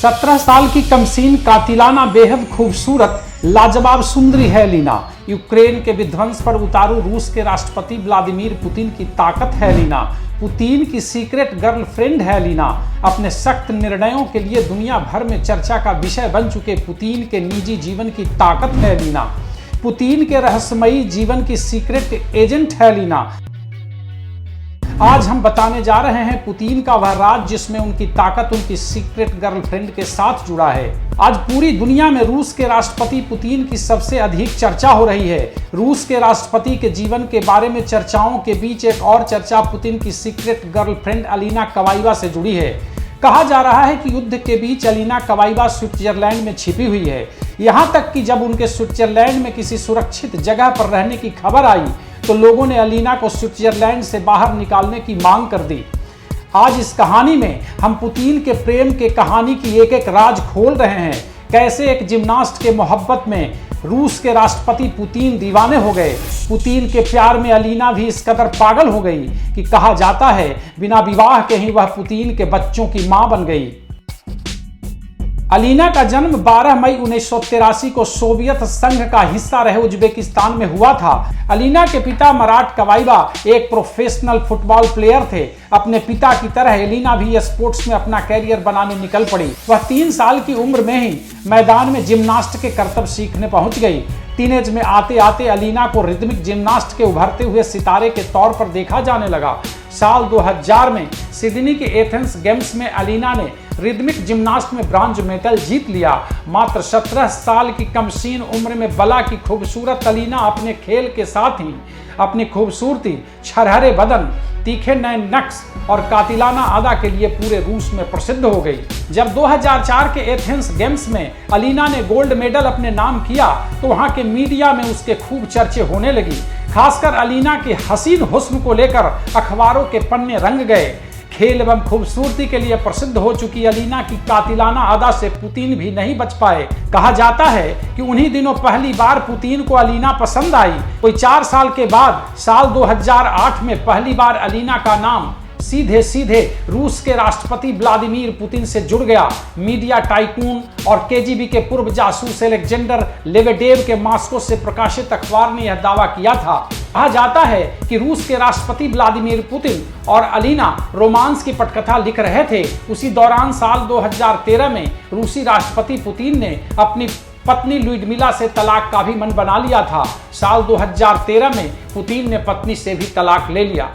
17 साल की कमसीन, कातिलाना, बेहद खूबसूरत, लाजवाब सुंदरी है लीना। यूक्रेन के विध्वंस पर उतारू रूस के राष्ट्रपति व्लादिमीर पुतिन की ताकत है लीना। पुतिन की सीक्रेट गर्लफ्रेंड है लीना। अपने सख्त निर्णयों के लिए दुनिया भर में चर्चा का विषय बन चुके पुतिन के निजी जीवन की ताकत है लीना। पुतिन के रहस्यमयी जीवन की सीक्रेट एजेंट है लीना। आज हम बताने जा रहे हैं पुतिन का वह राज जिसमें उनकी ताकत उनकी सीक्रेट गर्लफ्रेंड के साथ जुड़ा है। आज पूरी दुनिया में रूस के राष्ट्रपति पुतिन की सबसे अधिक चर्चा हो रही है। रूस के राष्ट्रपति के जीवन के बारे में चर्चाओं के बीच एक और चर्चा पुतिन की सीक्रेट गर्लफ्रेंड अलीना कवाइवा से जुड़ी है। कहा जा रहा है कि युद्ध के बीच अलीना कवाइवा स्विट्जरलैंड में छिपी हुई है। यहाँ तक कि जब उनके स्विट्जरलैंड में किसी सुरक्षित जगह पर रहने की खबर आई तो लोगों ने अलीना को स्विट्जरलैंड से बाहर निकालने की मांग कर दी। आज इस कहानी में हम पुतिन के प्रेम के कहानी की एक एक राज खोल रहे हैं। कैसे एक जिम्नास्ट के मोहब्बत में रूस के राष्ट्रपति पुतिन दीवाने हो गए। पुतिन के प्यार में अलीना भी इस कदर पागल हो गई कि कहा जाता है बिना विवाह के ही वह पुतिन के बच्चों की मां बन गई। अलीना का जन्म 12 मई 1983 को सोवियत संघ का हिस्सा रहे उज्बेकिस्तान में हुआ था। अलीना के पिता मराट कवाइवा एक प्रोफेशनल फुटबॉल प्लेयर थे। अपने पिता की तरह अलीना भी स्पोर्ट्स में अपना कैरियर बनाने निकल पड़ी। वह 3 साल की उम्र में ही मैदान में जिम्नास्ट के करतब सीखने पहुंच गई। टीनेज में आते आते अलीना को रिदमिक जिम्नास्ट के उभरते हुए सितारे के तौर पर देखा जाने लगा। साल 2000 में सिडनी के एथेंस गेम्स में अलीना ने रिदमिक जिम्नास्ट में ब्रॉन्ज मेडल जीत लिया। मात्र 17 साल की कमसीन उम्र में बला की खूबसूरत अलीना अपने खेल के साथ ही अपनी खूबसूरती, छरहरे बदन, तीखे नए नक्श और कातिलाना अदा के लिए पूरे रूस में प्रसिद्ध हो गई। जब 2004 के एथेंस गेम्स में अलीना ने गोल्ड मेडल अपने नाम किया तो वहां के मीडिया में उसके खूब चर्चे होने लगी। खासकर अलीना के हसीन हुस्न को लेकर अखबारों के पन्ने रंग गए। खेल एवं खूबसूरती के लिए प्रसिद्ध हो चुकी अलीना की कातिलाना अदा से पुतिन भी नहीं बच पाए। कहा जाता है कि उन्हीं दिनों पहली बार पुतिन को अलीना पसंद आई। कोई 4 साल के बाद साल 2008 में पहली बार अलीना का नाम सीधे सीधे रूस के राष्ट्रपति व्लादिमीर पुतिन से जुड़ गया। मीडिया टाइकून और केजीबी के पूर्व जासूस अलेक्जेंडर लेबेडेव के मॉस्को से प्रकाशित अखबार ने यह दावा किया था। कहा जाता है कि रूस के राष्ट्रपति व्लादिमीर पुतिन और अलीना रोमांस की पटकथा लिख रहे थे। उसी दौरान साल 2013 में रूसी राष्ट्रपति पुतिन ने अपनी पत्नी ल्यूडमिला से तलाक का भी मन बना लिया था। साल 2013 में पुतिन ने पत्नी से भी तलाक ले लिया।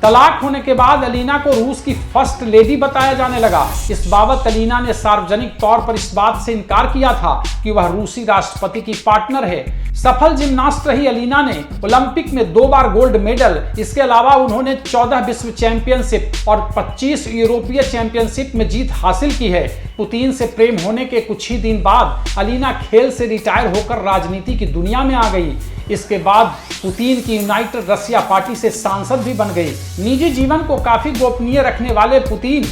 तलाक होने के बाद अलीना को रूस की फर्स्ट लेडी बताया जाने लगा। इस बाबत अलीना ने सार्वजनिक तौर पर इस बात से इनकार किया था कि वह रूसी राष्ट्रपति की पार्टनर है। सफल जिम्नास्ट रही अलीना ने ओलंपिक में 2 बार गोल्ड मेडल, इसके अलावा उन्होंने 14 विश्व चैंपियनशिप और 25 यूरोपीय चैंपियनशिप में जीत हासिल की है। पुतिन से प्रेम होने के कुछ ही दिन बाद अलीना खेल से रिटायर होकर राजनीति की दुनिया में आ गई। इसके बाद पुतिन की यूनाइटेड रशिया पार्टी से सांसद भी बन गई। निजी जीवन को काफी गोपनीय रखने वाले पुतिन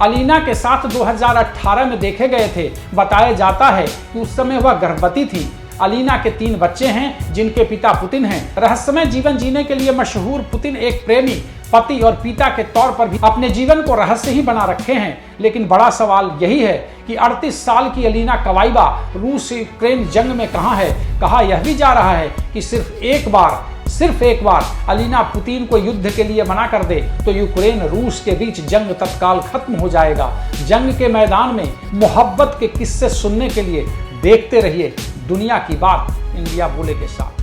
अलीना के साथ 2018 में देखे गए थे। बताया जाता है कि उस समय वह गर्भवती थी। अलीना के 3 बच्चे हैं जिनके पिता पुतिन हैं। रहस्यमय जीवन जीने के लिए मशहूर पुतिन एक प्रेमी, पति और पिता के तौर पर भी अपने जीवन को रहस्य ही बना रखे हैं। लेकिन बड़ा सवाल यही है कि 38 साल की अलीना कवाइवा रूस यूक्रेन जंग में कहां है। कहा यह भी जा रहा है कि सिर्फ एक बार अलीना पुतिन को युद्ध के लिए मना कर दे तो यूक्रेन रूस के बीच जंग तत्काल खत्म हो जाएगा। जंग के मैदान में मोहब्बत के किस्से सुनने के लिए देखते रहिए दुनिया की बात इंडिया बोले के साथ।